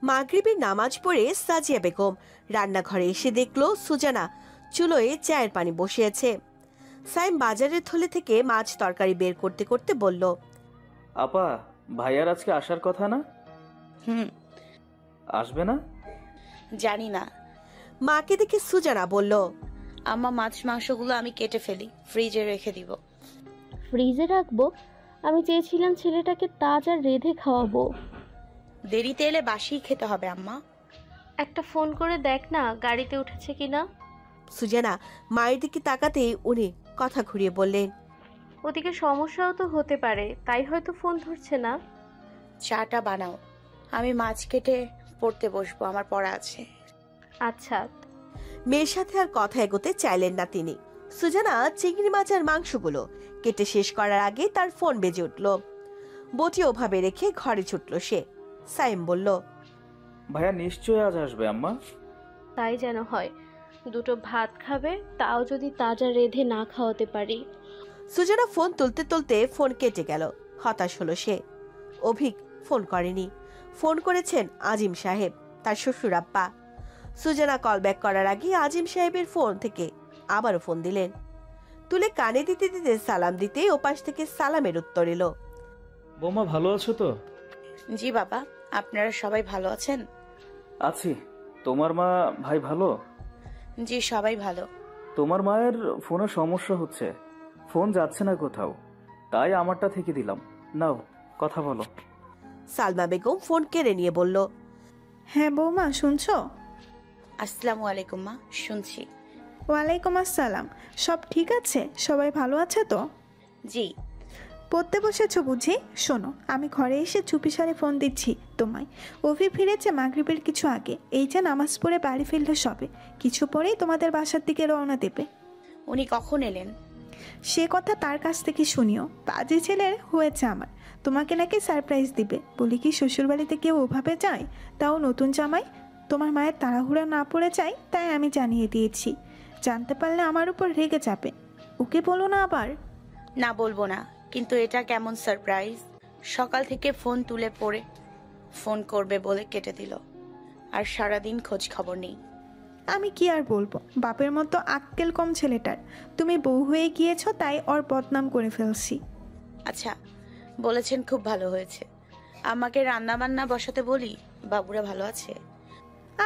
মাগরিবের নামাজ পড়ে সাজিয়া বেগম রান্নাঘরে এসে দেখলো সুজানা চুলোয় চায়ের পানি বসিয়েছে। সাইম বাজারের থলে থেকে মাছ তরকারি বের করতে করতে বলল, আপা, ভাইয়ার আজকে আসার কথা না? আসবে না? জানি না। মাকে দেখে সুজানা বলল, আম্মা মাছ মাংসগুলো আমি কেটে ফেলি, ফ্রিজে রেখে দিব। ফ্রিজে রাখবো? আমি চেয়েছিলাম ছেলেটাকে তাজা রেঁধে খাওয়াবো। দেরিতে এলে বাসি খেতে হবে আম্মা। একটা ফোন করে দেখ না গাড়িতে উঠেছে কিনা। সুজানা মায়ের দিকে তাকাতেই উনি কথা ঘুরিয়ে বললেন, ওদিকে সমস্যাও তো হতে পারে, তাই হয়তো ফোন ধরছে না। চাটা বানাও, আমি মাছ কেটে পড়তে বসবো, আমার পড়া আছে। আচ্ছা। মেয়ের সাথে আর কথা এগোতে চাইলেন না তিনি। সুজানা চিংড়ি মাছ আর মাংসগুলো কেটে শেষ করার আগে তার ফোন বেজে উঠল। বটি ওভাবে রেখে ঘরে ছুটল সে। সাইম বলল, ভাইয়া নিশ্চয়ই আজ আসবে আম্মা। তাই যেন হয়। দুটো ভাত খাবে, তাও যদি তাজা রেঁধে না খাওয়াতে পারি। সুজানা ফোন তুলতে তুলতে ফোন কেটে গেল। হতাশ হলো সে। অভিক ফোন করেনি, ফোন করেছেন আজিম সাহেব, তার শ্বশুর আব্বা। সুজানা কল ব্যাক করার আগে আজিম সাহেবের ফোন থেকে আবারও ফোন দিলেন। তুলে কানে দিতে দিতে সালাম দিতে ওপাশ থেকে সালামের উত্তর এলো, বৌমা ভালো আছো তো? জি বাবা, আপনারা সবাই ভালো আছেন? আছি। তোমার মা ভাই ভালো? জি সবাই ভালো। তোমার মায়ের ফোনে সমস্যা হচ্ছে, ফোন যাচ্ছে না কোথাও, তাই আমারটা থেকে দিলাম, নাও কথা বলো। সালমা বেগম ফোন কেড়ে নিয়ে বলল, হ্যাঁ বৌমা, শুনছো? আসসালামু আলাইকুম মা, শুনছি। ওয়ালাইকুম আসসালাম। সব ঠিক আছে? সবাই ভালো আছে তো? জি। পড়তে বসেছো বুঝি? শোনো, আমি ঘরে এসে চুপিসারে ফোন দিচ্ছি তোমায়। অভি ফিরেছে মাগরিবের কিছু আগে, এই যে নামাজ পড়ে বাড়ি ফিরলে সবে, কিছু পরেই তোমাদের বাসার দিকে রওনা দেবে। উনি কখন এলেন? সে কথা তার কাছ থেকে শুনিও। পাজি ছেলের হয়েছে আমার, তোমাকে নাকি সারপ্রাইজ দিবে। বলি কি শ্বশুরবাড়িতে কেউ ওভাবে যায়, তাও নতুন জামাই। তোমার মায়ের তাড়াহুড়া না পড়ে যায়, তাই আমি জানিয়ে দিয়েছি। জানতে পারলে আমার উপর রেগে যাবে। ওকে বলো না আবার। না বলবো না, কিন্তু এটা কেমন সারপ্রাইজ? সকাল থেকে ফোন তুলে পড়ে ফোন করবে বলে কেটে দিল, আর সারাদিন খোঁজ খবর নেই। আমি কি আর বলবো, বাপের মতো আক্কেল কম ছেলেটার। তুমি বউ হয়ে গিয়েছো, তাই ওর বদনাম করে ফেলছি। আচ্ছা, বলেছেন খুব ভালো হয়েছে। আমাকে রান্না বান্না বসাতে বলি? বাবুরা ভালো আছে?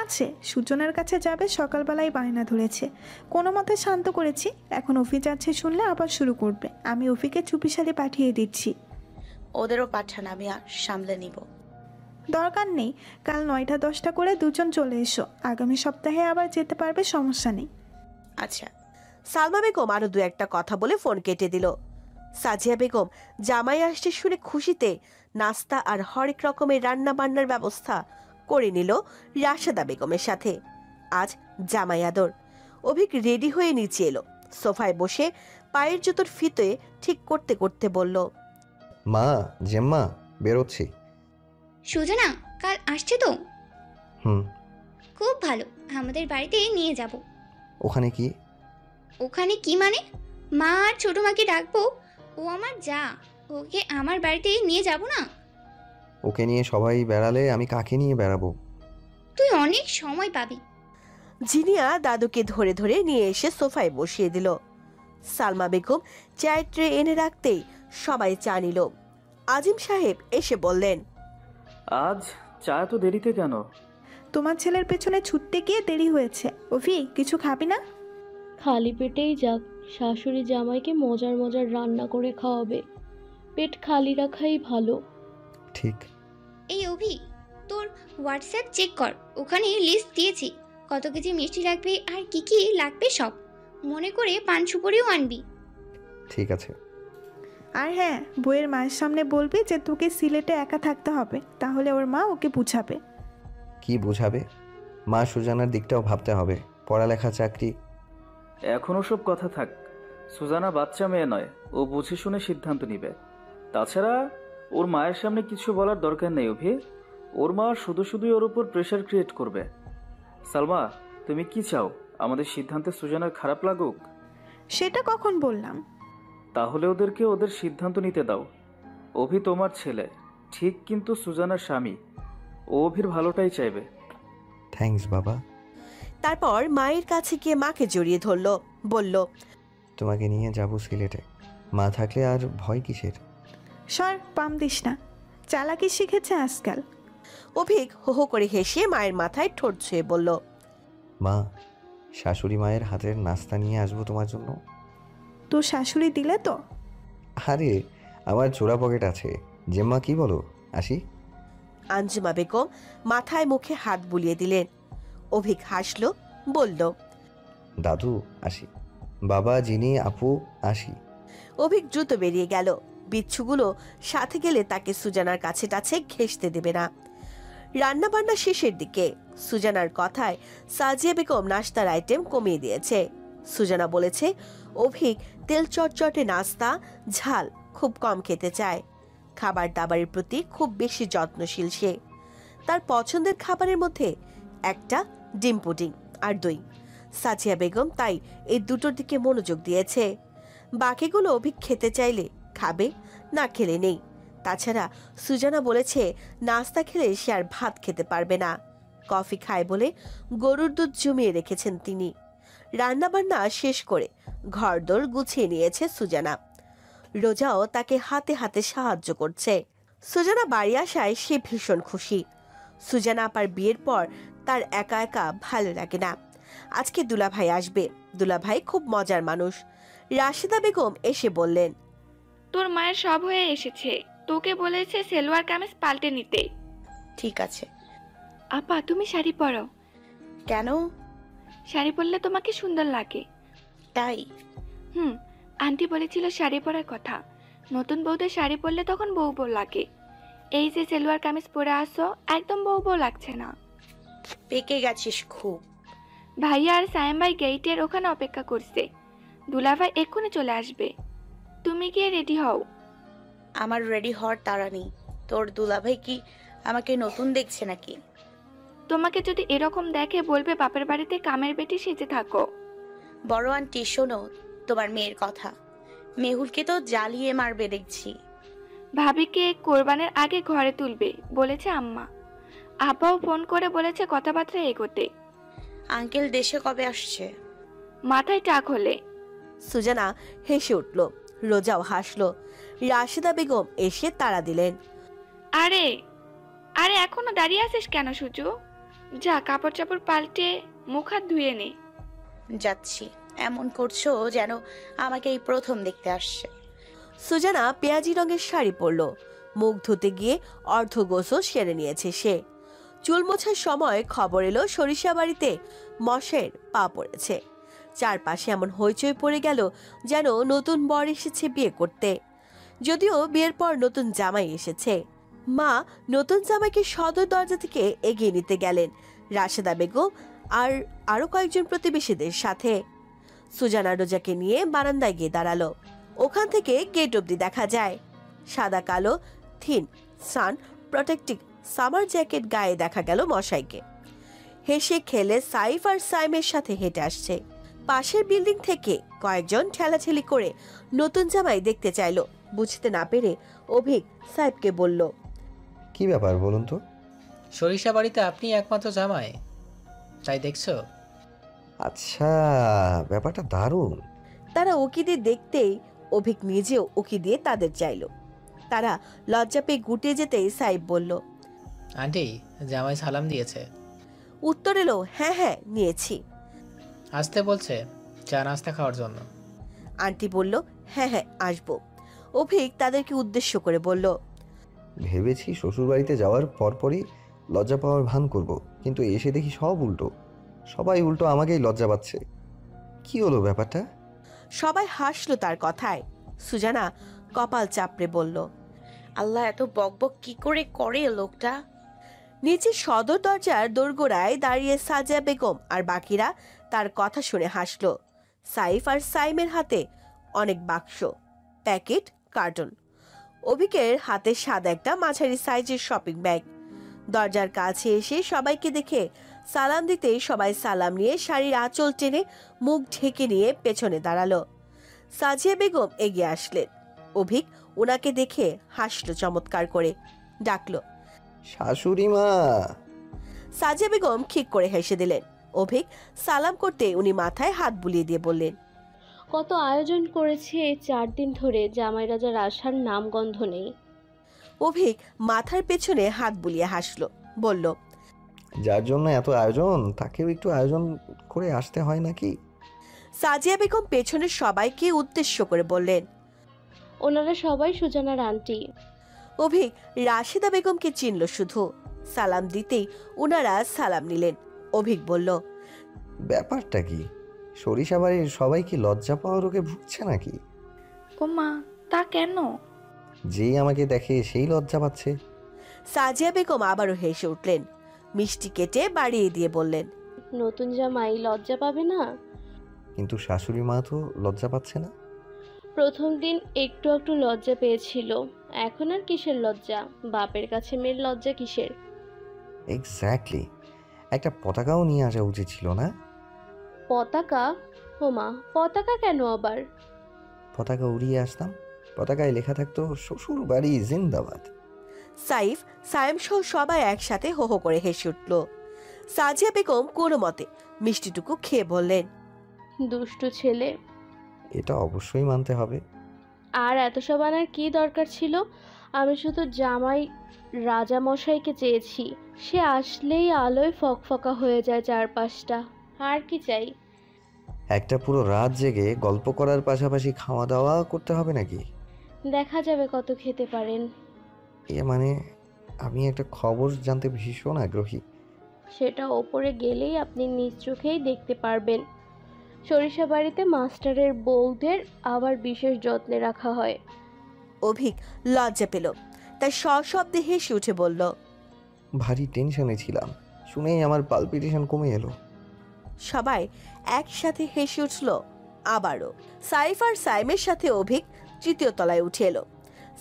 আছে, সূচনার কাছে যাবে, সকালবেলায় বায়না ধরেছে। কোনো মতে শান্ত করেছি, এখন অফি যাচ্ছে শুনলে আবার শুরু করবে। আমি অফিকে চুপিসারে পাঠিয়ে দিচ্ছি। ওদেরও পাঠান, আমি সামলে নিব। দরকার নেই, কাল 9টা 10টা করে দুজন চলে এসো। আগামী সপ্তাহে আবার যেতে পারবে, সমস্যা নেই। আচ্ছা। সালমা বেগম আরো দু একটা কথা বলে ফোন কেটে দিল। সাজিয়া বেগম জামাই আসছে শুনে খুশিতে নাস্তা আর হরেক রকমের রান্না বান্নার ব্যবস্থা করে নিল রাশেদা বেগমের সাথে। আজ জামাই আদর। অভিক রেডি হয়ে নিচে এলো। সোফায় বসে পায়ের জুতোর ফিতে ঠিক করতে করতে বলল, মা, জেম্মা, বেরোচ্ছি। সুজনা কাল আসছে তো? হুম। খুব ভালো, আমাদের বাড়িতে নিয়ে যাব। ওখানে কি? ওখানে কি মানে? মা আর ছোট মাকে ডাকবো, ও আমার যা, ওকে আমার বাড়িতে নিয়ে যাব না? ওকে নিয়ে সবাই বেড়ালে আমি কাকে নিয়ে বেড়াবো? তুই অনেক সময় পাবি। জিনিয়া দাদুকে ধরে ধরে নিয়ে এসে সোফায় বসিয়ে দিল। সালমা বেগম চায়ের ট্রে এনে রাখতেই সবাই চা নিল। আজিম সাহেব এসে বললেন, আজ চা তো দেরিতে কেন? তোমার ছেলের পেছনে ছুটতে গিয়ে দেরি হয়েছে। অভি, কিছু খাবি না? খালি পেটেই যাক, শাশুড়ি জামাইকে মজার মজার রান্না করে খাওয়াবে। পেট খালি রাখাই ভালো। ঠিক। এই অভি, তোর হোয়াটসঅ্যাপ চেক কর, ওখানে লিস্ট দিয়েছি। কত কেজি মিষ্টি লাগবে আর কি কি লাগবে সব। মনে করে পান সুপারিও আনবি। ঠিক আছে। আর হ্যাঁ, বইয়ের মায়ের সামনে বলবি যে তোকে সিলেটে একা থাকতে হবে, তাহলে ওর মা ওকে বুঝাবে। কি বুঝাবে? মা, সুজানার দিকটাও ভাবতে হবে, পড়ালেখা, চাকরি। এখন ওসব কথা থাক। সুজানা বাচ্চা মেয়ে নয়, ও বুঝে শুনে সিদ্ধান্ত নিবে। তাছাড়া ওর মায়ের সামনে কিছু বলার দরকার নেই অভি। ওর মা শুধু শুধুই ওর উপর প্রেশার ক্রিয়েট করবে। সালমা, তুমি কি চাও আমাদের সিদ্ধান্তে সুজানার খারাপ লাগুক? সেটা কখন বললাম? তাহলে ওদেরকে ওদের সিদ্ধান্ত নিতে দাও। অভি তোমার ছেলে ঠিক, কিন্তু সুজানার স্বামী। ও অভির ভালোটাই চাইবে। থ্যাঙ্কস বাবা। তারপর মায়ের কাছে গিয়ে মাকে জড়িয়ে ধরল, বলল, তোমাকে নিয়ে যাব সিলেটে। মা থাকলে আর ভয় কিসের? সর, পাম দিস না। চালাকি শিখেছে আজকাল। অভিক হো হো করে হেসে মায়ের মাথায় ঠোঁট ছুঁয়ে বলল, মা, শাশুড়ি মায়ের হাতের নাস্তা নিয়ে আসবো তোমার জন্য। তোর শাশুড়ি দিলে তো? আরে আমার চোরা পকেট আছে। জেম্মা কি বলো, আসি? আঞ্জুমা বেগম মাথায় মুখে হাত বুলিয়ে দিলেন। অভিক হাসল, বলল, দাদু আসি। বাবা, জিনি, আপু আসি। অভিক দ্রুত বেরিয়ে গেল। বিচ্ছুগুলো সাথে গেলে তাকে সুজানার কাছে টাছে ঘেঁষতে দেবে না। রান্না বান্না শেষের দিকে সুজানার কথায় সাজিয়া বেগম নাস্তার আইটেম কমিয়ে দিয়েছে। সুজানা বলেছে অভিক তেল চটচটে নাস্তা, ঝাল খুব কম খেতে চায়। খাবার দাবারের প্রতি খুব বেশি যত্নশীল সে। তার পছন্দের খাবারের মধ্যে একটা ডিম পুডিং আর দই। সাজিয়া বেগম তাই এই দুটোর দিকে মনোযোগ দিয়েছে। বাকিগুলো অভিক খেতে চাইলে খাবে, না খেলে নেই। তাছাড়া সুজানা বলেছে নাস্তা খেলে সে আর ভাত খেতে পারবে না। কফি খায় বলে গরুর দুধ জমিয়ে রেখেছেন তিনি। রান্নাবান্না শেষ করে ঘরদোর গুছিয়ে নিয়েছে সুজানা। রোজাও তাকে হাতে হাতে সাহায্য করছে। সুজানা বাড়ি আসায় সে ভীষণ খুশি। সুজানা আপার বিয়ের পর তার একা একা ভালো লাগে না। আজকে দুলাভাই আসবে। দুলাভাই খুব মজার মানুষ। রাশেদা বেগম এসে বললেন, তোর মায়ের সব হয়ে এসেছে, তোকে বলেছে সেলোয়ার কামিজ পাল্টে নিতে। ঠিক আছে। আপা তুমি শাড়ি পরো। কেন? শাড়ি পরলে তোমাকে সুন্দর লাগে। তাই? আন্টি বলেছিল শাড়ি পরার কথা। নতুন বউদের শাড়ি পরলে তখন বউ বউ লাগে। এই যে সেলোয়ার কামিজ পরে আসো, একদম বউ বউ লাগছে না। পেকে গেছিস খুব। ভাইয়া আর সায়েম ভাই গেইটের ওখানে অপেক্ষা করছে। দুলাভাই এক্ষুনি চলে আসবে। তুমি গিয়ে রেডি হও। আমার রেডি হওয়ার তাড়া নেই। তোর দুলাভাই কি আমাকে নতুন দেখছে নাকি? তোমাকে যদি এরকম দেখে বলবে বাপের বাড়িতে কামের বেটি সেজে থাকো। বড় আন্টি শোনো তোমার মেয়ের কথা। মেহুলকে তো জ্বালিয়ে মারবে দেখছি। ভাবিকে কোরবানের আগে ঘরে তুলবে বলেছে আম্মা। আব্বাও ফোন করে বলেছে কথাবার্তা এগোতে। আঙ্কেল দেশে কবে আসছে? মাথায় টাক হলে। সুজানা হেসে উঠল। রোজাও হাসল। রাশেদা বেগম এসে তাড়া দিলেন, আরে আরে এখনো দাঁড়িয়ে আছিস কেন সুজু? যা কাপড় চাপড় পাল্টে মুখ হাত ধুয়ে নে। যাচ্ছি। এমন করছো যেন আমাকে এই প্রথম দেখতে আসছে। সুজানা পেঁয়াজি রঙের শাড়ি পরল। মুখ ধুতে গিয়ে অর্ধ গোসল সেরে নিয়েছে সে। চুল মোছার সময় খবর এলো সরিষা বাড়িতে মশের পা পড়েছে। চারপাশে এমন হইচই পড়ে গেল যেন নতুন বর এসেছে বিয়ে করতে। যদিও বিয়ের পর নতুন জামাই এসেছে। মা নতুন জামাইকে সদর দরজা থেকে এগিয়ে নিতে গেলেন রাশেদা বেগম আর আরো কয়েকজন প্রতিবেশীদের সাথে। সুজানা রোজাকে নিয়ে বারান্দায় গিয়ে দাঁড়ালো। ওখান থেকে গেট অব্দি দেখা যায়। সাদা কালো থিন সান প্রোটেক্টিভ সামার জ্যাকেট গায়ে দেখা গেল মশাইকে। হেসে খেলে সাইফ আর সাইমের সাথে হেঁটে আসছে। পাশের বিল্ডিং থেকে কয়েকজন ঠেলাঠেলি করে নতুন জামাই দেখতে চাইলো। বুঝতে না পেরে অভিক সাইফকে বলল, কি ব্যাপার বলুন তো? সরিষা বাড়িতে আপনি একমাত্র জামাই, তাই দেখছো? আচ্ছা, ব্যাপারটা দারুণ। তারা উকিদের দেখতেই অভিক নিজেও উকি দিয়ে তাদের চাইল। তারা লজ্জা পেয়ে গুটিয়ে যেতেই সাইফ বলল, আন্টি জামাই সালাম দিয়েছে। উত্তর এলো, হ্যাঁ হ্যাঁ নিয়েছি। আসতে বলছে চা নাস্তা খাওয়ার জন্য। আন্টি বলল, হ্যাঁ হ্যাঁ আসবো। অভিক তাদেরকে উদ্দেশ্য করে বলল, ভেবেছি শ্বশুরবাড়িতে যাওয়ার পরপরই লজ্জা পাওয়ার ভান করব, কিন্তু এসে দেখি সব উল্টো। সবাই উল্টো আমাকেই লজ্জা পাচ্ছে। কি হলো ব্যাপারটা? সবাই হাসলো তার কথায়। সুজানা কপাল চাপড়ে বলল, আল্লাহ, এত বকবক কি করে করে লোকটা? নিচে সদর দরজার দোরগোড়ায় দাঁড়িয়ে সাজিয়া বেগম আর বাকিরা তার কথা শুনে হাসলো। সাইফ আর সাইমের হাতে অনেক বাক্স, প্যাকেট, কার্টন। অভিকের হাতে সাদা একটা মাঝারি সাইজের শপিং ব্যাগ। দরজার কাছে এসে সবাইকে দেখে সালাম দিতেই সবাই সালাম নিয়ে শাড়ির আঁচল টেনে মুখ ঢেকে নিয়ে পেছনে দাঁড়ালো। সাজিয়া বেগম এগিয়ে আসলেন। অভিক ওনাকে দেখে হাসলো চমৎকার করে, ডাকলো, শাশুড়ি মা। সাজিয়া বেগম খিক করে হেসে দিলেন। অভিক সালাম করতে উনি মাথায় হাত বুলিয়ে দিয়ে বললেন, কত আয়োজন করেছে এই 4 দিন ধরে, জামাই রাজার আসার নামগন্ধ নেই। অভিক মাথার পেছনে হাত বুলিয়ে হাসলো, বলল, যার জন্য এত আয়োজন তাকেও একটু আয়োজন করে আসতে হয় নাকি? সাজিয়া বেগম পেছনের সবাইকে উদ্দেশ্য করে বললেন, ওনারা সবাই সুজানার আন্টি। অভিক রাশেদা বেগমকে চিনল শুধু। সালাম দিতেই উনারা সালাম নিলেন। অভিক বলল, ব্যাপারটা কি? সরিষা বাড়ির সবাই কি লজ্জা পাওয়ার রোগে ভুগছে নাকি? ও মা, তা কেন? যেই আমাকে দেখে সেই লজ্জা পাচ্ছে। সাজিয়া বেগম আবারও হেসে উঠলেন, মিষ্টি কেটে বাড়িয়ে দিয়ে বললেন, নতুন জামাই লজ্জা পাবে না? কিন্তু শাশুড়ি মা তো লজ্জা পাচ্ছে না। প্রথম দিন একটু একটু লজ্জা পেয়েছিল, এখন আর কিসের লজ্জা? বাপের কাছে মেয়ের লজ্জা কিসের? এক্স্যাক্টলি। একটা পতাকাও নিয়ে আসা উচিত ছিল না? পতাকা? ওমা, পতাকা কেন আবার? পতাকা উড়িয়ে আসতাম, পতাকায় লেখা থাকতো শ্বশুর বাড়ি জিন্দাবাদ। সাইফ, সায়েম সহ সবাই একসাথে হো হো করে হেসে উঠল। সাজিয়া বেগম কোনো মতে মিষ্টিটুকু খেয়ে বললেন, দুষ্টু ছেলে। এটা অবশ্যই মানতে হবে। আর এত সব আনার কি দরকার ছিল? আমি শুধু জামাই রাজামশাইকে চেয়েছি, সে আসলেই আলোয় ফকফকা হয়ে যায় চারপাশটা। আর কি চাই? একটা পুরো রাত জেগে গল্প করার পাশাপাশি খাওয়া দাওয়া করতে হবে নাকি? দেখা যাবে কত খেতে পারেন। মানে আমি একটা খবর জানতে ভীষণ আগ্রহী। সেটা ওপরে গেলেই আপনি নিজ চোখেই দেখতে পারবেন। সরিষা বাড়িতে মাস্টারের বউদের আবার বিশেষ যত্নে রাখা হয়। অভিক লজ্জা পেল, তাই সশব্দে হেসে উঠে বলল, ভারী টেনশনে ছিলাম, শুনেই আমার পালপিটেশন কমে এলো। সবাই একসাথে হেসে উঠল আবারও। সাইফ আর সাইমের সাথে অভিক তৃতীয় তলায় উঠে এলো।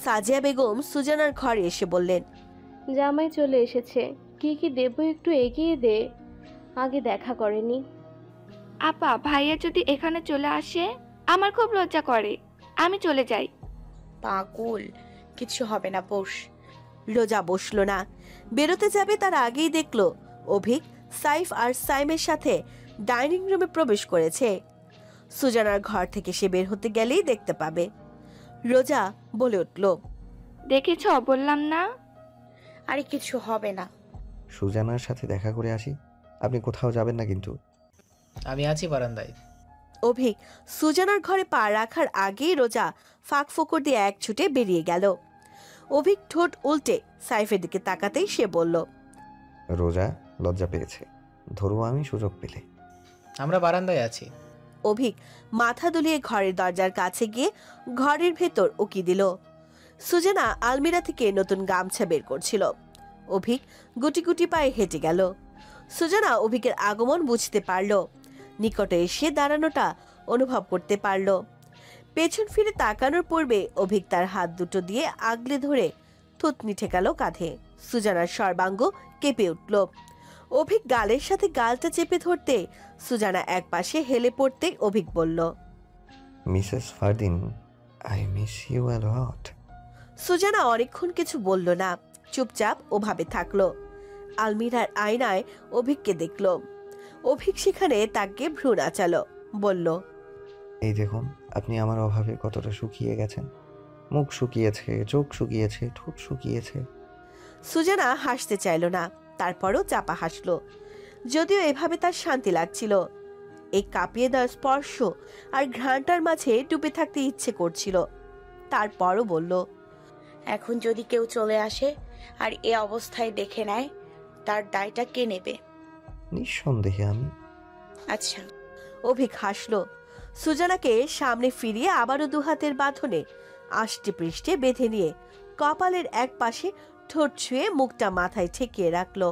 সাজিয়া বেগম সুজানার ঘরে এসে বললেন, জামাই চলে এসেছে, কি কি দেবো একটু এগিয়ে দে, আগে দেখা করেনি। আপা, ভাইয়া যদি এখানে চলে আসে আমার খুব লজ্জা করে, আমি চলে যাই। পাগল, কিছু হবে না, বস। রোজা বসলো না। বেরোতে যাবে তার আগেই দেখলো অভিক সাইফ আর সাইমের সাথে ডাইনিং রুমে প্রবেশ করেছে। সুজানার ঘর থেকে সে বের হতে গেলেই দেখতে পাবে। রোজা বলে উঠল, দেখেছ, বললাম না। আরে কিছু হবে না। সুজানার সাথে দেখা করে আসি। আপনি কোথাও যাবেন না কিন্তু? আমি আছি বারান্দায়। অভিক সুজানার ঘরে পা রাখার আগেই রোজা ফাঁক ফোকর দিয়ে এক ছুটে বেরিয়ে গেল। অভিক ঠোঁট উল্টে সাইফের দিকে তাকাতেই সে বলল, রোজা লজ্জা পেয়েছে, ধরবো আমি সুযোগ পেলে। আমরা বারান্দায় আছি। অভিক মাথা দুলিয়ে ঘরের দরজার কাছে গিয়ে ঘরের ভেতর উকি দিল। সুজানা আলমিরা থেকে নতুন গামছা বের করছিল। অভিক গুটি গুটি পায়ে হেঁটে গেল। সুজানা অভিকের আগমন বুঝতে পারল, নিকটে এসে দাঁড়ানোটা অনুভব করতে পারল। পেছন ফিরে তাকানোর পূর্বে অভিক তার হাত দুটো দিয়ে আগলে ধরে থুতনি ঠেকালো কাঁধে। সুজানার সর্বাঙ্গ কেঁপে উঠল। অভিক গালের সাথে গালটা চেপে ধরতে সুজানা এক পাশে হেলে পড়তে অভিক বলল, Mrs Fardin, I miss you a lot. Sujana অনেকক্ষণ কিছু বলল না, চুপচাপ ওভাবে থাকলো। আলমিরার আয়নায় অভিককে দেখল। অভিক সেখানে তাকে ভ্রু নাচালো, বলল, এই দেখুন আপনি আমার অভাবে কতটা শুকিয়ে গেছেন। মুখ শুকিয়েছে, চোখ শুকিয়েছে, ঠোঁট শুকিয়েছে। সুজানা হাসতে চাইল না, তারপরও চাপা হাসলো। যদিও এভাবে তার শান্তি লাগছিল। এই কাঁপিয়ে দেওয়ার স্পর্শ আর ঘ্রাণটার মাঝে ডুবে থাকতে ইচ্ছে করছিল। তারপরও বলল, এখন যদি কেউ চলে আসে আর এ অবস্থায় দেখে নেয়, তার দায়টা কে নেবে? নিঃসন্দেহে আমি। আচ্ছা। অভিক হাসলো। সুজানাকে সামনে ফিরিয়ে আবারও দুহাতের বাঁধনে আষ্টে পৃষ্ঠে বেঁধে নিয়ে কপালের এক পাশে ঠোঁট ছুঁয়ে মুখটা মাথায় ঠেকিয়ে রাখলো,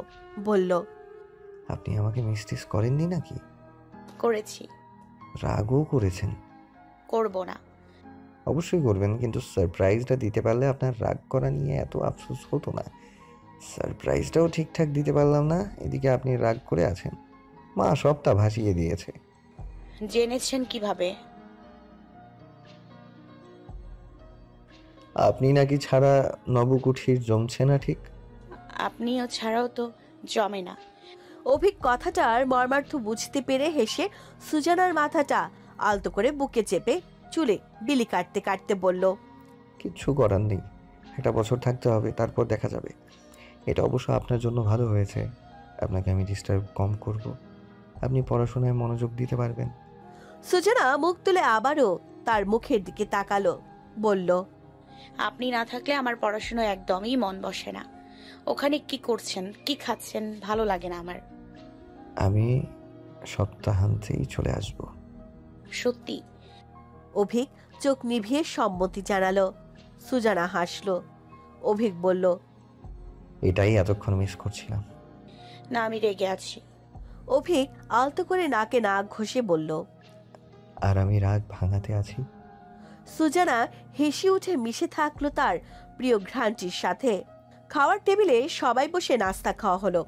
বলল, আপনি আমাকে মিসটিস করেননি নাকি? করেছি। রাগও করেছেন? করব না। অবশ্যই করবেন, কিন্তু সারপ্রাইজটা দিতে পারলে আপনার রাগ করা নিয়ে এত আফসোস হতো না। সারপ্রাইজটাও ঠিকঠাক দিতে পারলাম না, এদিকে আপনি রাগ করে আছেন। মা সবটা ভাসিয়ে দিয়েছে। জেনেছেন কিভাবে? আপনি নাকি ছাড়া নবকুঠির জমছে না ঠিক। আপনিও ছাড়াও তো জমে না। অভিক কথাটার মর্মার্থ বুঝতে পেরে হেসে সুজানার মাথাটা আলতো করে বুকে চেপে চুলে বিলি কাটতে কাটতে বলল, কিচ্ছু করার নেই, একটা বছর থাকতে হবে, তারপর দেখা যাবে। এটা অবশ্য আপনার জন্য ভালো হয়েছে। আপনাকে আমি ডিস্টার্ব কম করব, আপনি পড়াশোনায় মনোযোগ দিতে পারবেন। সুজানা মুখ তুলে আবারও তার মুখের দিকে তাকালো, বলল, আপনি না থাকলে আমার পড়াশোনায় একদমই মন বসে না। ওখানে কি করছেন, কি খাচ্ছেন, ভালো লাগে না আমার। আমি সপ্তাহান্তেই চলে আসব। সত্যি? অভিক চোখ নিভিয়ে সম্মতি জানালো। সুজানা হাসলো। অভিক বলল, এটাই এতক্ষণ মিস করছিলাম। না, আমি রেগে আছি। অভিক আলতো করে নাকে নাক ঘষে বলল। আর আমি রাগ ভাঙাতে আছি। সুজানা হেসে উঠে মিশে থাকলো তার প্রিয় ঘ্রাণটির সাথে। খাওয়ার টেবিলে সবাই বসে নাস্তা খাওয়া হলো।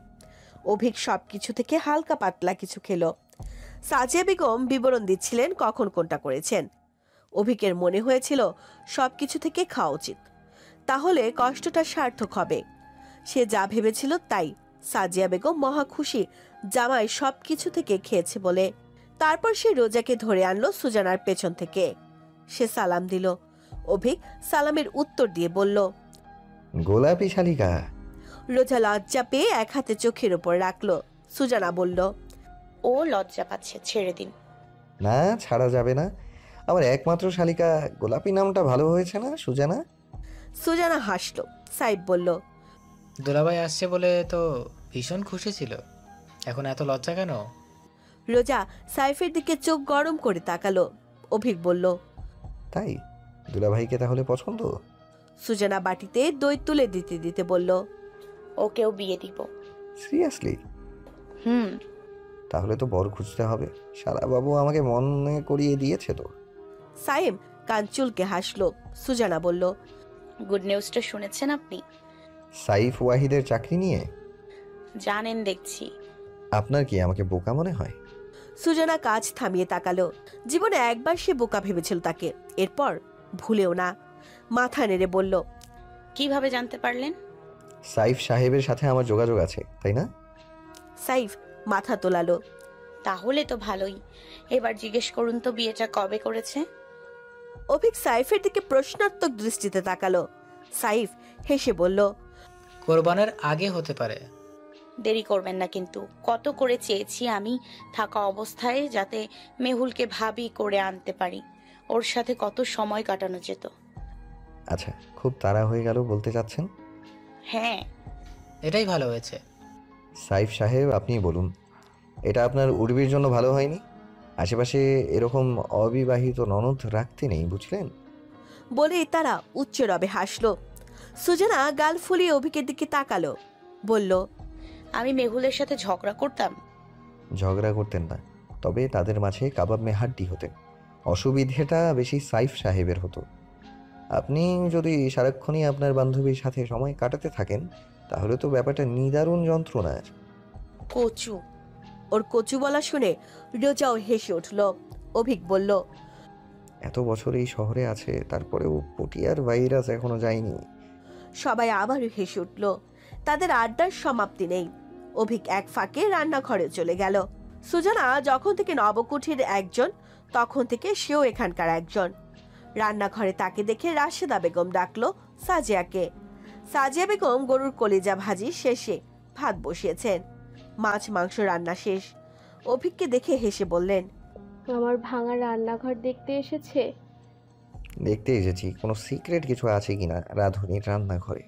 অভিক সবকিছু থেকে হালকা পাতলা কিছু খেলো। সাজিয়া বেগম বিবরণ দিচ্ছিলেন কখন কোনটা করেছেন। অভিকের মনে হয়েছিল সবকিছু থেকে খাওয়া উচিত, তাহলে কষ্টটা সার্থক হবে। সে যা ভেবেছিল তাই। সাজিয়া বেগম মহা খুশি জামাই সবকিছু থেকে খেয়েছে বলে। তারপর সে রোজাকে ধরে আনলো সুজানার পেছন থেকে। সে সালাম দিল। অভিক সালামের উত্তর দিয়ে বলল, গোলাপি শালিকা। রোজা লজ্জা পেয়ে এক হাতে চোখের উপর রাখলো। সুজানা বলল, ও লজ্জা পাচ্ছে, ছেড়ে দিন। না, ছাড়া যাবে না। আমার একমাত্র শালিকা, গোলাপি নামটা ভালো হয়েছে না সুজানা? সুজানা হাসলো। সাইব বলল, দুলাভাই আসছে বলে তো ভীষণ খুশি ছিল, এখন এত লজ্জা কেন? রোজা সাইফের দিকে চোখ গরম করে তাকালো। অভিক বলল, তাই? দুলাভাইকে তাহলে পছন্দ? সুজানা বাটিতে দই তুলে দিতে দিতে বলল, ওকেও বিয়ে দিব। সিরিয়াসলি? হুম। তাহলে তো বর খুঁজতে হবে। শালা বাবু আমাকে মনে করিয়ে দিয়েছে তো। সাইম কান চুলকে হাসলো। সুজানা বলল, গুড নিউজটা শুনেছেন আপনি? সাইফ ওয়াহিদের চাকরি নিয়ে? জানেন দেখছি। আপনার কি আমাকে বোকা মনে হয়? সুজানা কাজ থামিয়ে তাকালো। জীবনে একবার সে বোকা ভেবেছিল তাকে, এরপর ভুলেও না। মাথা নেড়ে বলল, কিভাবে জানতে পারলেন? সাইফ সাহেবের সাথে আমার যোগাযোগ আছে, তাই না? সাইফ মাথা তোলালো। তাহলে তো ভালোই। এবার জিজ্ঞেস করুন তো বিয়েটা কবে করেছে? অভিক সাইফের দিকে প্রশ্নাত্মক দৃষ্টিতে তাকালো। সাইফ হেসে বলল, কোরবানের আগে হতে পারে। দেরি করবেন না কিন্তু। কত করে চেয়েছি আমি থাকা অবস্থায় যাতে মেহুলকে ভাবি করে আনতে পারি, ওর সাথে কত সময় কাটানো যেত। আচ্ছা, খুব তাড়া হয়ে গেল বলতে চাচ্ছেন? হ্যাঁ। এটাই ভালো হয়েছে। সাইফ সাহেব, আপনি বলুন, এটা আপনার উর্বির জন্য ভালো হয়নি? আশেপাশে এরকম অবিবাহিত ননদ রাখতে নেই, বুঝলেন? বলে তারা উচ্চ রবে হাসলো। সুজানা গাল ফুলিয়ে অভিকের দিকে তাকালো, বলল, আমি মেহুলের সাথে ঝগড়া করতাম? ঝগড়া করতেন না, তবে তাদের মাঝে কাবাব মে হাড্ডি হতেন। অসুবিধেটা বেশি সাইফ সাহেবের হতো। আপনি যদি সারাক্ষণই আপনার বান্ধবীর সাথে সময় কাটাতে থাকেন, তাহলে তো ব্যাপারটা নিদারুণ যন্ত্রণার। কচু। ওর কচু বলা শুনে রোজাও হেসে উঠল। অভিক বলল, এত বছর এই শহরে আছে, তারপরেও পটিয়ার ভাইরাস এখনো যায়নি। সবাই আবারও হেসে উঠল। তাদের আড্ডার সমাপ্তি নেই। অভিক এক ফাঁকে রান্নাঘরে চলে গেল। সুজানা যখন থেকে নবকুঠির একজন, তখন থেকে সেও এখানকার একজন। রান্নাঘরে তাকে দেখে রাশেদা বেগম ডাকলো সাজিয়াকে। সাজিয়া বেগম গরুর কলিজা ভাজি শেষে ভাত বসিয়েছেন। মাছ মাংস রান্না শেষ। অভিককে দেখে হেসে বললেন, আমার ভাঙা রান্নাঘর দেখতে এসেছে? দেখতে এসেছি কোনো সিক্রেট কিছু আছে কিনা রাঁধুনির রান্নাঘরে।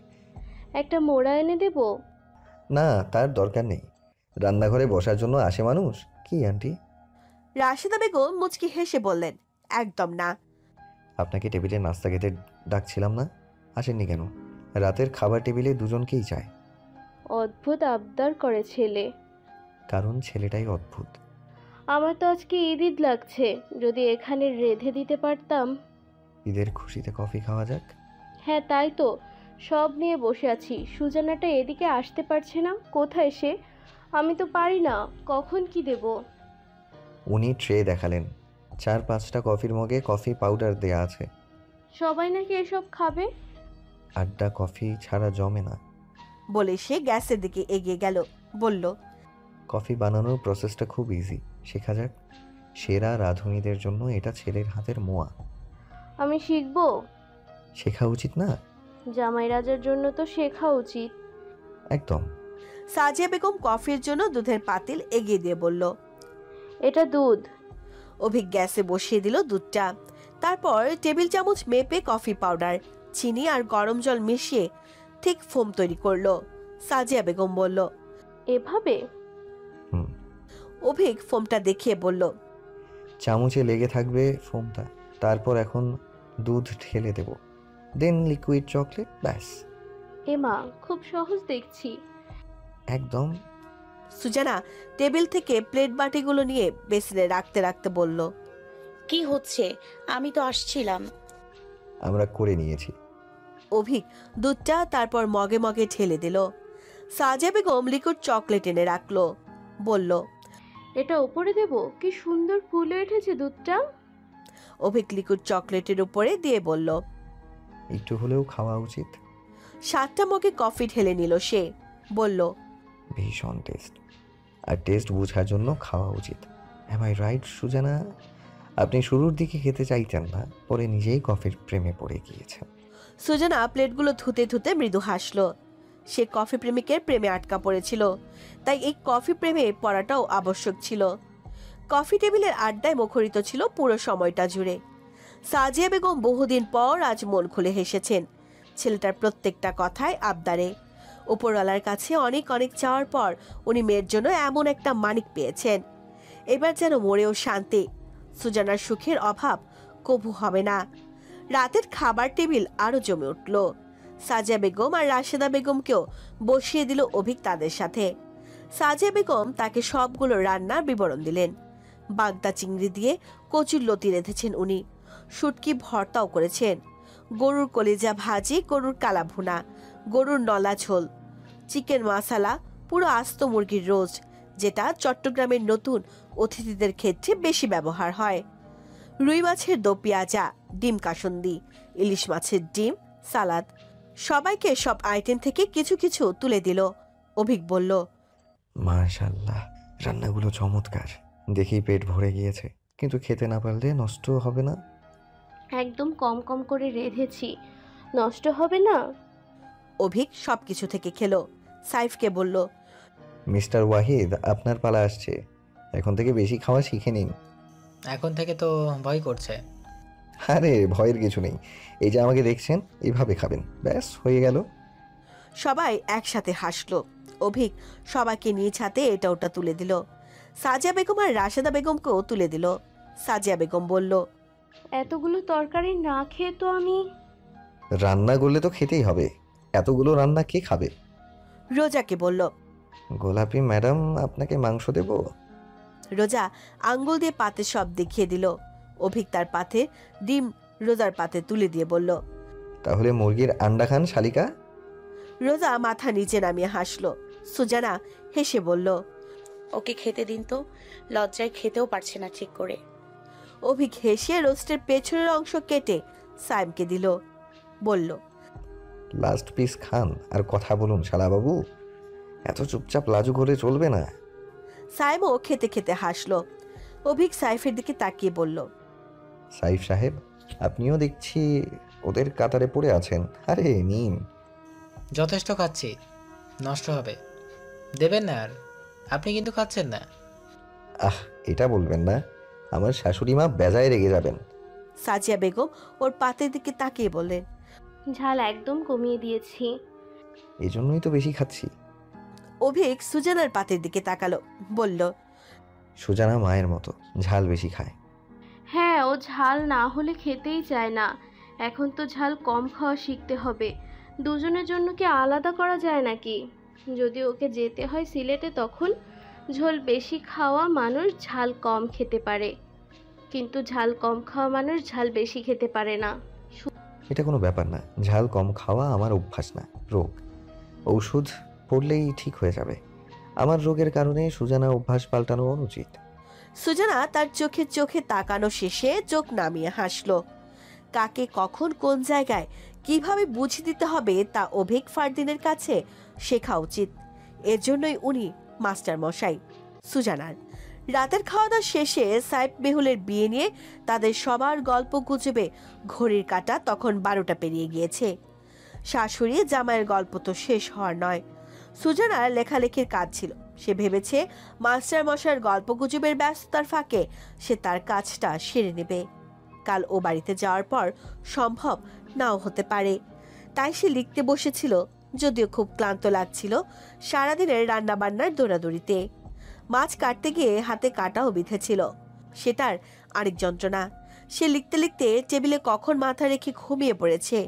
একটা মোড়া এনে দেব? না, তার দরকার নেই। রান্নাঘরে বসার জন্য আসে মানুষ কি আন্টি? রাশেদা বেগম মুচকি হেসে বললেন, একদম না। আপনাকে টেবিলে নাস্তা খেতে ডাকছিলাম না, আসেননি কেন? রাতের খাবার টেবিলে দুজনকেই চায়। অদ্ভুত আবদার করে ছেলে। কারণ ছেলেটাই অদ্ভুত। আমার তো আজকে ঈদ ঈদ লাগছে, যদি এখানে রেঁধে দিতে পারতাম। ঈদের খুশিতে কফি খাওয়া যাক। হ্যাঁ তাই তো, সব নিয়ে বসে আছি। সুজানাটা এদিকে আসতে পারছে না, কোথায় সে? আমি তো পারি না, কখন কি দেব? উনি ট্রে দেখালেন, 4-5টা কফির মগে কফি পাউডার দেয়া আছে। সবাই নাকি এসব খাবে? আড্ডা কফি ছাড়া জমে না। বলে সে গ্যাসের দিকে এগিয়ে গেল। বলল, কফি বানানোর প্রসেসটা খুব ইজি, শেখা যাক। সেরা রাঁধুনিদের জন্য এটা ছেলের হাতের মোয়া। আমি শিখবো? শেখা উচিত না? জামাই রাজার জন্য তো শেখা উচিত। একদম। সাজিয়া বেগম কফির জন্য দুধের পাতিল এগিয়ে দিয়ে বলল, এটা দুধ। অভিক গ্যাসে বসিয়ে দিল দুধটা। তারপর টেবিল চামচ মেপে কফি পাউডার, চিনি আর গরম জল মিশিয়ে ঠিক ফোম তৈরি করলো। সাজিয়া বেগম বলল, এভাবে? হুম। অভিক ফোমটা দেখিয়ে বলল, চামচে লেগে থাকবে ফোমটা। তারপর এখন দুধ ঢেলে দেব, দেন লিকুইড চকলেট, ব্যাস। এমা, খুব সহজ দেখছি। একদম। সুজানা টেবিল থেকে প্লেট বাটিগুলো নিয়ে বেসিনে রাখতে রাখতে বলল, কি হচ্ছে? আমি তো আসছিলাম। আমরা করে নিয়েছি। অভিক দুধটা তারপর মগে মগে ঢেলে দিল। সাজিয়া বেগম লিকুইড চকলেট এনে রাখলো। বলল, এটা উপরে দেব? কি সুন্দর ফুলে উঠেছে দুধটা। অভিক লিকুইড চকলেটের উপরে দিয়ে বলল, একটু হলেও খাওয়া উচিত। 7টা মগে কফি ঢেলে নিল সে। বলল, ভীষণ টেস্ট, আর টেস্ট বোঝার জন্য খাওয়া উচিত। Am I right Sujana? আপনি শুরুর দিকে খেতে চাইতেন না, পরে নিজেই কফির প্রেমে পড়ে গিয়েছেন। সুজানা প্লেটগুলো ধুতে ধুতে মৃদু হাসলো। সে কফি প্রেমিকের প্রেমে আটকা পড়েছিল, তাই এই কফি প্রেমে পড়াটাও আবশ্যক ছিল। কফি টেবিলের আড্ডায় মুখরিত ছিল পুরো সময়টা জুড়ে। সাজিয়া বেগম বহুদিন পর আজ মন খুলে হেসেছেন। ছেলেটার প্রত্যেকটা কথায় আবদারে। উপরওয়ালার কাছে অনেক অনেক চাওয়ার পর উনি মেয়ের জন্য এমন একটা মানিক পেয়েছেন। এবার যেন মরেও শান্তি। সুজানার সুখের অভাব কভু হবে না। রাতের খাবার টেবিল আরো জমে উঠল। সাজিয়া বেগম আর রাশেদা বেগমকেও বসিয়ে দিল অভিক তাদের সাথে। সাজিয়া বেগম তাকে সবগুলো রান্নার বিবরণ দিলেন। বাগদা চিংড়ি দিয়ে কচুর লতি রেঁধেছেন উনি, শুটকি ভর্তাও করেছেন, গরুর কলিজা ভাজি, গরুর কালা ভুনা, গরুর নলা ঝোল, চিকেন মশালা, পুরো আস্ত মুরগির রোজ, যেটা চট্টগ্রামের নতুন অতিথিদের ক্ষেত্রে বেশি ব্যবহার হয়, রুই মাছের দো পেঁয়াজা, ডিম কাসুন্দি, ইলিশ মাছের ডিম, সালাদ। সবাইকে সব আইটেম থেকে কিছু কিছু তুলে দিল। অভিক বলল, মাশাআল্লাহ, রান্নাগুলো চমৎকার। দেখেই পেট ভরে গিয়েছে, কিন্তু খেতে না পারলে নষ্ট হবে না? একদম কম কম করে রেঁধেছি, নষ্ট হবে না। অভিক সবকিছু থেকে খেলো। সাইফকে বলল, মিস্টার ওয়াহিদ, আপনার পালা আসছে। এখন থেকে বেশি খাওয়া শিখে নিন। এখন থেকে তো ভয় করছে। আরে ভয়ের কিছু নেই, এই যে আমাকে দেখছেন, এইভাবে খাবেন, ব্যাস হয়ে গেল। সবাই একসাথে হাসলো। অভিক সবাইকে নিজ হাতে এটা ওটা তুলে দিল। সাজিয়া বেগম আর রাশেদা বেগমকেও তুলে দিল। সাজিয়া বেগম বলল, এতগুলো তরকারি না খেয়ে তো আমি। রান্না করলে তো খেতেই হবে, এতগুলো রান্না কে খাবে? রোজাকে বলল, গোলাপি ম্যাডাম, আপনাকে মাংস দেব? রোজা আঙ্গুল দিয়ে পাতে সব দেখিয়ে দিল। অভিক তার পাতে ডিম রোজার পাতে তুলে দিয়ে বলল, তাহলে মুরগির আন্ডা খান শালিকা। রোজা মাথা নিচে নামিয়ে হাসলো। সুজানা হেসে বলল, ওকে খেতে দিন তো, লজ্জায় খেতেও পারছে না ঠিক করে। অভিক হেসে রোস্টের পেছনের অংশ কেটে সাইমকে দিল। বলল, লাস্ট পিস খান আর কথা বলুন শালাবাবু, এত চুপচাপ লাজুক হলে চলবে না। সাইমও খেতে খেতে হাসলো। অভিক সাইফের দিকে তাকিয়ে বলল, সাইফ সাহেব, আপনিও দেখছি ওদের কাতারে পড়ে আছেন। আরে নিন। যথেষ্ট খাচ্ছি, নষ্ট হবে, দেবেন না আর? আপনি কিন্তু খাচ্ছেন না। এটা বলবেন না, আমার শাশুড়ি মা বেজায় রেগে যাবেন। সাজিয়া বেগম ওর পাতের দিকে তাকিয়ে বললেন, ঝাল একদম কমিয়ে দিয়েছি। এই জন্যই তো বেশি খাচ্ছি। অভিক সুজানার পাতের দিকে তাকালো। বলল, সুজানা মায়ের মতো ঝাল বেশি খায়। হ্যাঁ, ও ঝাল না হলে খেতেই চায় না। এখন তো ঝাল কম খাওয়া শিখতে হবে। দুজনের জন্য কি আলাদা করা যায় নাকি? যদি ওকে যেতে হয় সিলেটে, তখন ঝোল বেশি খাওয়া মানুষ ঝাল কম খেতে পারে, কিন্তু ঝাল কম খাওয়া মানুষ ঝাল বেশি খেতে পারে না। এটা কোনো ব্যাপার না, ঝাল কম খাওয়া আমার অভ্যাস না, রোগ। ঔষধ পড়লেই ঠিক হয়ে যাবে। আমার রোগের কারণে সুজানা অভ্যাস পাল্টানো অনুচিত। সুজানা তার চোখে চোখে তাকানো শেষে চোখ নামিয়ে হাসলো। কাকে কখন কোন জায়গায় কিভাবে বুঝিয়ে দিতে হবে তা অভিক ফারদিনের কাছে শেখা উচিত। এর জন্যই উনি মাস্টার মশাই। সুজানার রাতের খাওয়া দাওয়া শেষে সাইফ মেহুলের বিয়ে নিয়ে তাদের সবার গল্প গুজবে ঘড়ির কাঁটা তখন 12টা পেরিয়ে গিয়েছে। শাশুড়ি জামাইয়ের গল্প তো শেষ হওয়ার নয়। সুজানার লেখালেখির কাজ ছিল। সে ভেবেছে মাস্টার মশাইয়ের গল্প গুজবের ব্যস্ততার ফাঁকে সে তার কাজটা সেরে নেবে। কাল ও বাড়িতে যাওয়ার পর সম্ভব নাও হতে পারে। তাই সে লিখতে বসেছিল, যদিও খুব ক্লান্ত লাগছিল সারাদিনের রান্নাবান্নার দৌড়াদৌড়িতে। মাছ কাটতে গিয়ে হাতে কাটাও বিঁধেছিল, সেটার আরেক যন্ত্রণা। সে লিখতে লিখতে টেবিলে কখন মাথা রেখে ঘুমিয়ে পড়েছে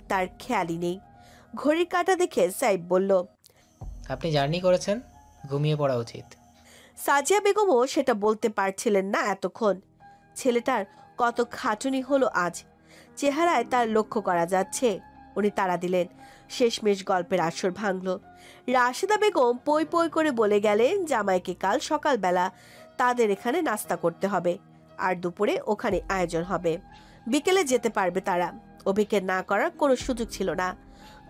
তার খেয়ালই নেই। ঘড়ির কাঁটা দেখে সাইফ বলল, আপনি জার্নি করেছেন, ঘুমিয়ে পড়া উচিত। সাজিয়া বেগমও সেটা বলতে পারছিলেন না এতক্ষণ। ছেলেটার কত খাটুনি হলো আজ, চেহারায় তার লক্ষ্য করা যাচ্ছে। উনি তাড়া দিলেন। শেষমেশ গল্পের আসর ভাঙল। রাশেদা বেগম পই পই করে বলে গেলেন জামাইকে কাল সকালবেলা তাদের এখানে নাস্তা করতে হবে, আর দুপুরে ওখানে আয়োজন হবে। বিকেলে যেতে পারবে তারা। অভিকের না করার কোনো সুযোগ ছিল না।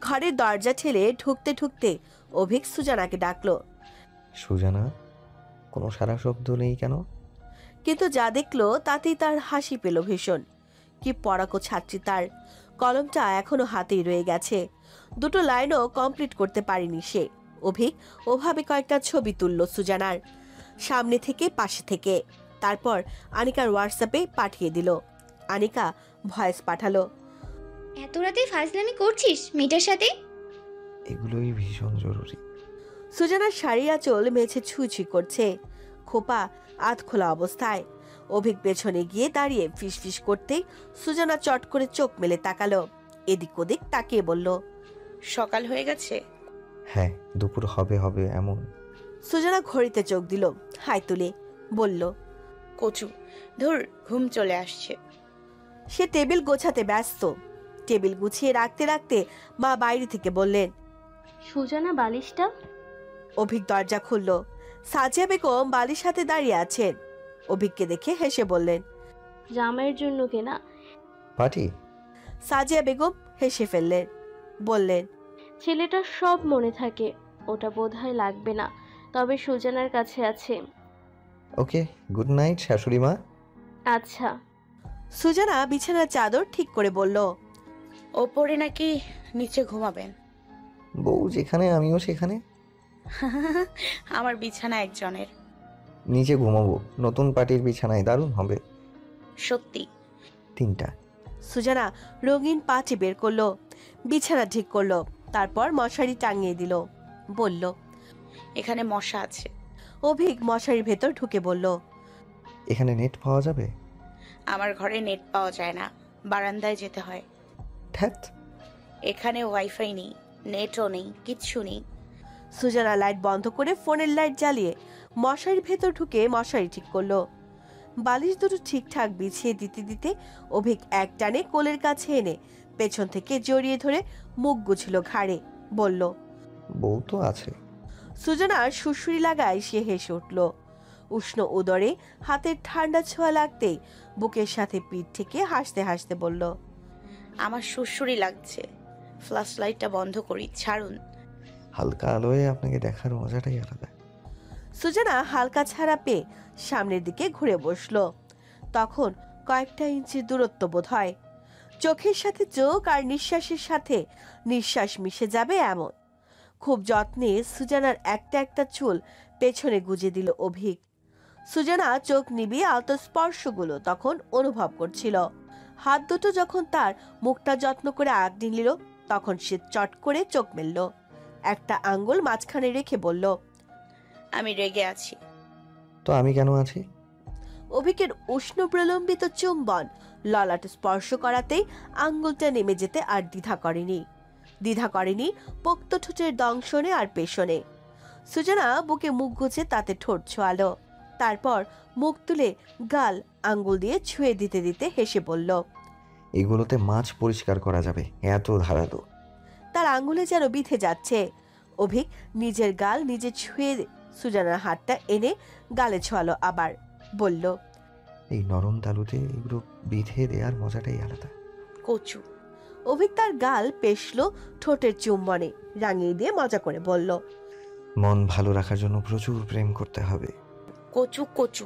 ঘরের দরজা ঠেলে ঢুকতে ঢুকতে অভিক সুজানাকে ডাকলো। সুজানা, কোনো সারা শব্দ নেই কেন? কিন্তু যা দেখলো তাতেই তার হাসি পেল ভীষণ। কি পড়াকো ছাত্রী তার! কলমটা এখনো হাতেই রয়ে গেছে। দুটো লাইনও কমপ্লিট করতে পারেনি সে। অভিক ওভাবে কয়েকটা ছবি তুলল সুজানার, সামনে থেকে পাশে থেকে। তারপর আনিকার হোয়াটসঅ্যাপে পাঠিয়ে দিল। আনিকা ভয়েস পাঠালো, এত রাতে ফাজলামি করছিস মেয়েটার সাথে? এগুলোই ভীষণ জরুরি। সুজানার শাড়ি আঁচল মেঝে ছুঁই করছে, খোপা আধ খোলা অবস্থায়। অভিক পেছনে গিয়ে দাঁড়িয়ে ফিসফিস করতেই সুজানা চট করে চোখ মেলে তাকালো। এদিক ওদিক তাকিয়ে বলল, সকাল হয়ে গেছে? হ্যাঁ, দুপুর হবে হবে এমন। সুজানা ঘড়িতে চোখ দিল, হাই তুলে বলল, কচু ধুর, ঘুম চলে আসছে। সে টেবিল গোছাতে ব্যস্ত। টেবিল গুছিয়ে রাখতে রাখতে মা বাইরে থেকে বললেন, সুজানা বালিশটা। অভিক দরজা খুলল। সাজিয়া বেগম বালিশ হাতে দাঁড়িয়ে আছেন। অভিককে দেখে হেসে বললেন, জামাইয়ের জন্য কেনা। পার্টি? সাজিয়া বেগম হেসে ফেললেন, বললেন, ছেলেটার সব মনে থাকে, ওটা বোধহয় লাগবে না, তবে সুজানার কাছে আছে। ওকে, গুড নাইট শাশুড়ি মা। আচ্ছা। সুজানা বিছানার চাদর ঠিক করে বলল, ওপরে নাকি নিচে ঘুমাবেন? বউ যেখানে আমিও সেখানে। আমার বিছানা একজনের। নিচে ঘুমাবো, নতুন পার্টির বিছানায় দারুণ হবে। সত্যি? 3টা। সুজানা রঙিন পাটি বের করলো, বিছানা ঠিক করলো, তারপর মশারি টাঙিয়ে দিল। বলল, এখানে মশা আছে। অভিক মশারির ভেতর ঢুকে বলল, এখানে নেট পাওয়া যাবে? আমার ঘরে নেট পাওয়া যায় না, বারান্দায় যেতে হয়। ধ্যাত, এখানে ওয়াইফাই নেই, নেটও নেই, কিচ্ছু নেই। সুজানা লাইট বন্ধ করে ফোনের লাইট জ্বালিয়ে মশারির ভেতর ঢুকে মশারি ঠিক করলো। বালিশ দুটো ঠিকঠাক বিছিয়ে দিতে দিতে অভিক এক টানে কোলের কাছে এনে পেছন থেকে জড়িয়ে ধরে মুখ গুছল ঘাড়ে। বলল, বউ তো আছে। সুজানার সুশুরি লাগায় সে হেসে উঠল। উষ্ণ উদরে হাতের ঠান্ডা ছোঁয়া লাগতেই বুকের সাথে পিঠ থেকে হাসতে হাসতে বলল, আমার সুড়সুড়ি লাগছে, ফ্ল্যাশ লাইটটা বন্ধ করি, ছাড়ুন। হালকা আলোয় আপনাকে দেখার মজাটাই আলাদা। সুজানা হালকা ছাড়া পেয়ে সামনের দিকে ঘুরে বসলো। তখন কয়েকটা ইঞ্চির দূরত্ব বোধ হয়। চোখের সাথে চোখ আর নিঃশ্বাসের সাথে নিঃশ্বাস মিশে যাবে এমন। খুব যত্নে সুজানার একটা একটা চুল পেছনে গুজে দিল অভিক। সুজানা চোখ নিবিয়ে আলতো স্পর্শগুলো তখন অনুভব করছিল। হাত দুটো যখন তার মুখটা যত্ন করে আগলে নিল, তখন সে চট করে চোখ মেলল, একটা আঙ্গুল মাঝখানে রেখে বলল, আমি রেগে আছি। তো আমি কেন আছি? অভিকের উষ্ণ প্রলম্বিত চুম্বন ললাটে স্পর্শ করাতেই আঙ্গুলটা নেমে যেতে আর দ্বিধা করেনি পোক্ত ঠোঁটের দংশনে আর পেছনে। সুজানা বুকে মুখ গুজে তাতে ঠোঁট ছোঁয়ালো, তারপর মুখ তুলে গাল আঙ্গুল দিয়ে ছুঁয়ে দিতে দিতে হেসে বলল, এগুলোতে মাছ পরিষ্কার করা যাবে, এত ধারালো। তার আঙ্গুলে যেন বিঁধে যাচ্ছে। অভিক নিজের গাল নিজে ছুঁয়ে সুজানার হাতটা এনে গালে ছোঁয়ালো, আবার বলল, এই নরম তালুতে এগুলো বিঁধে দেওয়ার মজাটাই আলাদা। কচু। অভিক তার গাল পেশলো ঠোঁটের চুম্বনে রাঙিয়ে দিয়ে মজা করে বলল, মন ভালো রাখার জন্য প্রচুর প্রেম করতে হবে। কচু কচু।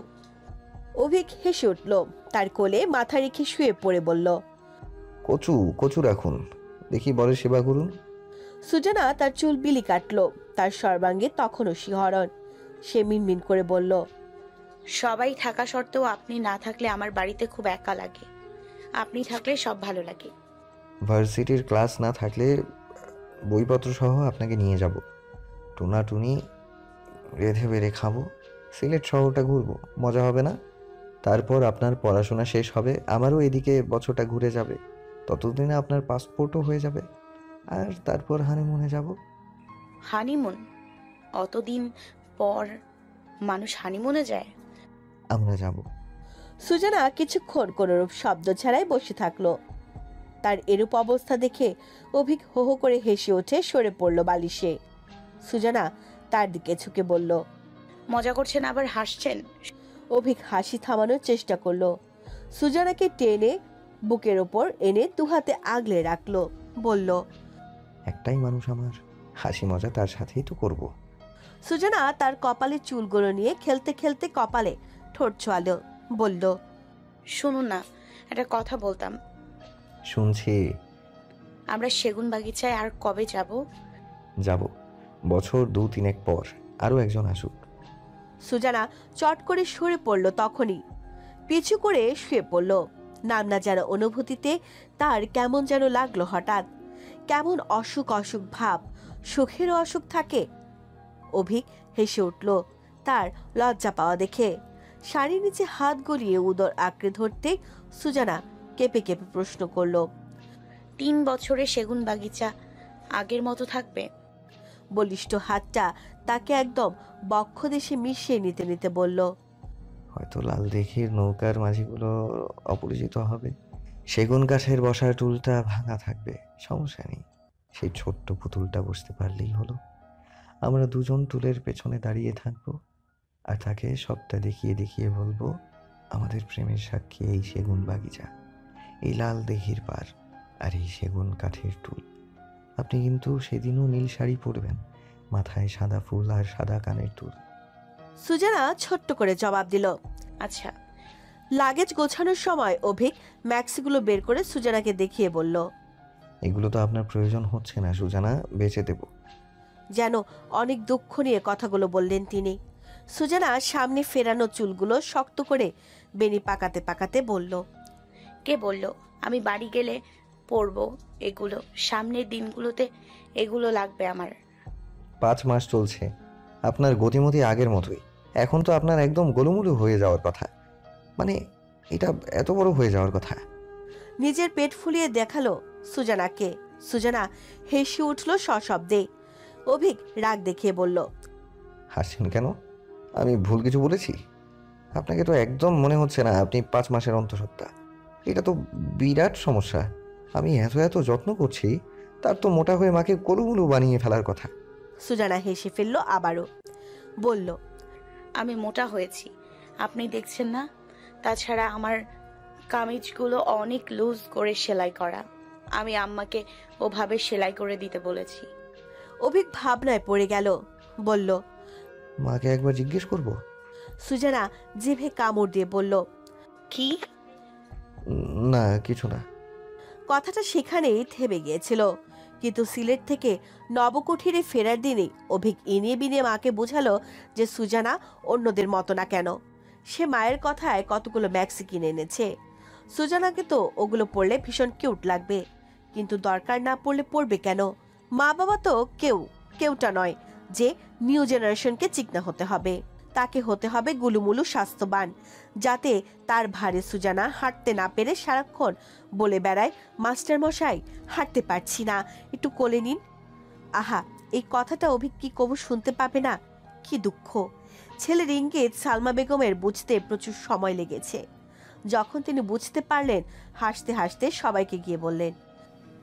অভিক হেসে উঠল, তার কোলে মাথা রেখে শুয়ে পড়ে বলল, কচু কচু রাখুন, দেখি বরের সেবা করুন। সুজানা তার চুল বিলি কাটলো, তার সর্বাঙ্গে তখনও শিহরণ। সে মিনমিন করে বলল, সবাই থাকা সত্ত্বেও আপনি না থাকলে আমার বাড়িতে খুব একা লাগে, আপনি থাকলে সব ভালো লাগে। ভার্সিটির ক্লাস না থাকলে বইপত্র সহ আপনাকে নিয়ে যাব, টুনাটুনি রেঁধে বেড়ে খাবো, সিলেট শহরটা ঘুরবো, মজা হবে না? তারপর আপনার পড়াশোনা শেষ হবে, আমারও এদিকে বছরটা ঘুরে যাবে, ততদিনে আপনার পাসপোর্টও হয়ে যাবে, আর তারপর হানিমুনে যাব। হানিমুন? অতদিন পর মানুষ হানিমুনে যায়? আমরা যাব। সুজানা কিছুক্ষণ কোনরূপ শব্দ ছাড়াই বসে থাকলো। তার এরূপ অবস্থা দেখে অভিক হো হো করে হেসে উঠে সরে পড়ল বালিশে। সুজানা তার দিকে ঝুঁকে বলল, মজা করছেন আবার হাসছেন? অভিক হাসি থামানোর চেষ্টা করলো। সুজানাকে টেনে বুকের ওপর এনে দুহাতে আগলে রাখলো, বলল, একটাই মানুষ আমার, হাসি মজা তার সাথেই তো করব। সুজানা তার কপালে চুলগুলো নিয়ে খেলতে খেলতে কপালে ঠোঁট ছোঁয়ালো, বলল, শুনুন না, একটা কথা বলতাম। শুনছি। আমরা সেগুন বাগিচায় আর কবে যাব? যাব বছর 2-3 পর, আরো একজন আসুক। সুজানা চট করে সরে পড়ল, তখনই পিছু করে শুয়ে পড়ল। নাম না জানা অনুভূতিতে তার কেমন যেন লাগলো হঠাৎ, কেমন অসুখ অসুখ ভাব। সুখেরও অসুখ থাকে। অভিক হেসে উঠল তার লজ্জা পাওয়া দেখে। শাড়ির নিচে হাত গলিয়ে উদর আঁকড়ে ধরতে সুজানা কেঁপে কেঁপে প্রশ্ন করল, 3 বছরে সেগুন বাগিচা আগের মতো থাকবে? বলিষ্ঠ হাতটা তাকে একদম বক্ষ দেশে মিশিয়ে নিতে নিতে বলল, হয়তো লাল দেখির নৌকার মাঝিগুলো অপরিচিত হবে, সেগুন কাঠের বসার টুলটা ভাঙা থাকবে, সমস্যা নেই, সেই ছোট্ট পুতুলটা বসতে পারলেই হলো। আমরা দুজন টুলের পেছনে দাঁড়িয়ে থাকবো, আর তাকে সবটা দেখিয়ে দেখিয়ে বলবো, আমাদের প্রেমের সাক্ষী এই সেগুন বাগিচা, এই লাল দেখির পার, আর এই সেগুন কাঠের টুল। আপনি কিন্তু সেদিনও নীল শাড়ি পরবেন, মাথায় সাদা ফুল আর সাদা কানের দুল। সুজানা ছোট্ট করে জবাব দিল, আচ্ছা। লাগেজ গোছানোর সময় অভিক ম্যাক্সিগুলো বের করে সুজানাকে দেখিয়ে বলল, এগুলো তো আপনার প্রয়োজন হচ্ছে না সুজানা, বেচে দেব। যেন অনেক দুঃখ নিয়ে কথাগুলো বললেন তিনি। সুজানা সামনে ফেরানো চুলগুলো শক্ত করে বেনি পাকাতে পাকাতে বলল, কে বলল আমি বাড়ি গেলে পরবো এগুলো? সামনের দিনগুলোতে এগুলো লাগবে আমার। 5 মাস চলছে, আপনার গতিমতি আগের মতোই। এখন তো আপনার একদম গোলুমুলু হয়ে যাওয়ার কথা, মানে এটা এত বড় হয়ে যাওয়ার কথা। নিজের পেট ফুলিয়ে দেখালো সুজানাকে। সুজানা হেসে উঠল সশব্দে। অভিক রাগ দেখিয়ে বলল, হাসছেন কেন? আমি ভুল কিছু বলেছি? আপনাকে তো একদম মনে হচ্ছে না আপনি 5 মাসের অন্তঃসত্ত্বা। এটা তো বিরাট সমস্যা। আমি এত এত যত্ন করছি, তার তো মোটা হয়ে মাকে গোলুমুলু বানিয়ে ফেলার কথা। সুজানা হেসে ফেলল আবারও, বলল, আমি মোটা হয়েছি, আপনি দেখছেন না? তাছাড়া আমার কামিজগুলো অনেক লুজ করে সেলাই করা, আমি আম্মাকে ওভাবে সেলাই করে দিতে বলেছি। অভিক ভাবনায় পড়ে গেল, বলল, মাকে একবার জিজ্ঞেস করব। সুজানা জিভে কামড় দিয়ে বলল, কি? না কিছু না। কথাটা সেখানেই থেমে গিয়েছিল। কিন্তু সিলেট থেকে নবকুঠিরে ফেরার দিনে অভিক ইনিয়ে বিনিয়ে মাকে বোঝালো যে সুজানা অন্যদের মতো না কেন। সে মায়ের কথায় কতগুলো ম্যাক্সি কিনে এনেছে। সুজানাকে তো ওগুলো পরলে ভীষণ কিউট লাগবে, কিন্তু দরকার না পড়লে পরবে কেন? মা বাবা তো কেউটা নয় যে নিউ জেনারেশনকে চিকনা হতে হবে। তাকে হতে হবে গুলুমুলু স্বাস্থ্যবান, যাতে তার ভারে সুজানা হাঁটতে না পেরে সারাক্ষণ বলে বেড়ায়, মাস্টার মশাই হাঁটতে পারছি না, একটু কোলে নিন। আহা, এই কথাটা অভিক কি কবু শুনতে পাবে না? কি দুঃখ! ছেলের ইঙ্গিত সালমা বেগমের বুঝতে প্রচুর সময় লেগেছে। যখন তিনি বুঝতে পারলেন, হাসতে হাসতে সবাইকে গিয়ে বললেন,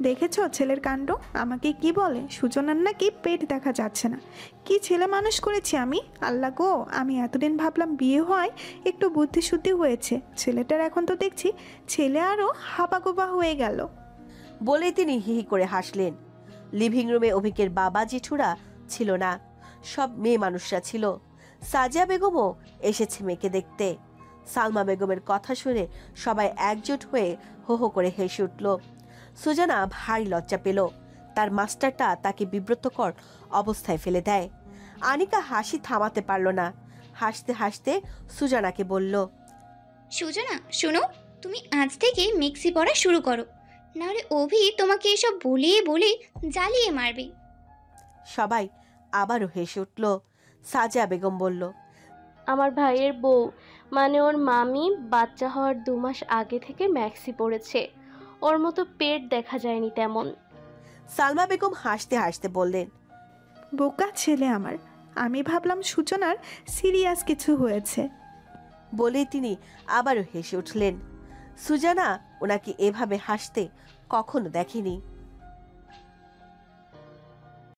দেখেছ ছেলের কাণ্ড? আমাকে কি বলে, সুজনার নাকি পেট দেখা যাচ্ছে না। কি ছেলে মানুষ করেছি আমি, আল্লাহ গো! আমি এতদিন ভাবলাম বিয়ে হয় একটু বুদ্ধিশুদ্ধি হয়েছে, ছেলেটার এখন তো দেখছি ছেলে আরও হাবাগোবা হয়ে গেল। বলে তিনি হিহি করে হাসলেন। লিভিং রুমে অভিকের বাবা জেঠুরা ছিল না, সব মেয়ে মানুষরা ছিল। সাজিয়া বেগমও এসেছে মেয়েকে দেখতে। সালমা বেগমের কথা শুনে সবাই একজোট হয়ে হো হো করে হেসে উঠল। সুজানা ভারী লজ্জা পেল। তার মাস্টারটা তাকে বিব্রতকর অবস্থায় ফেলে দেয়। আনিকা হাসি থামাতে পারল না। হাসতে হাসতে সুজানাকে বলল, সুজনা শোনো, তুমি আজ থেকে মেক্সি পরা শুরু করো, নাহলে অভি তোমাকে এসব বলিয়ে বলে জ্বালিয়ে মারবে। সবাই আবারও হেসে উঠল। সাজিয়া বেগম বলল, আমার ভাইয়ের বউ মানে ওর মামি বাচ্চা হওয়ার 2 মাস আগে থেকে ম্যাক্সি পড়েছে, ওর মতো পেট দেখা যায়নি তেমন। সালমা বেগম হাসতে হাসতে বললেন, বোকা ছেলে আমার, আমি ভাবলাম সূচনার সিরিয়াস কিছু হয়েছে। বলেই তিনি আবারও হেসে উঠলেন। সুজানা ওনাকে এভাবে হাসতে কখনো দেখেনি।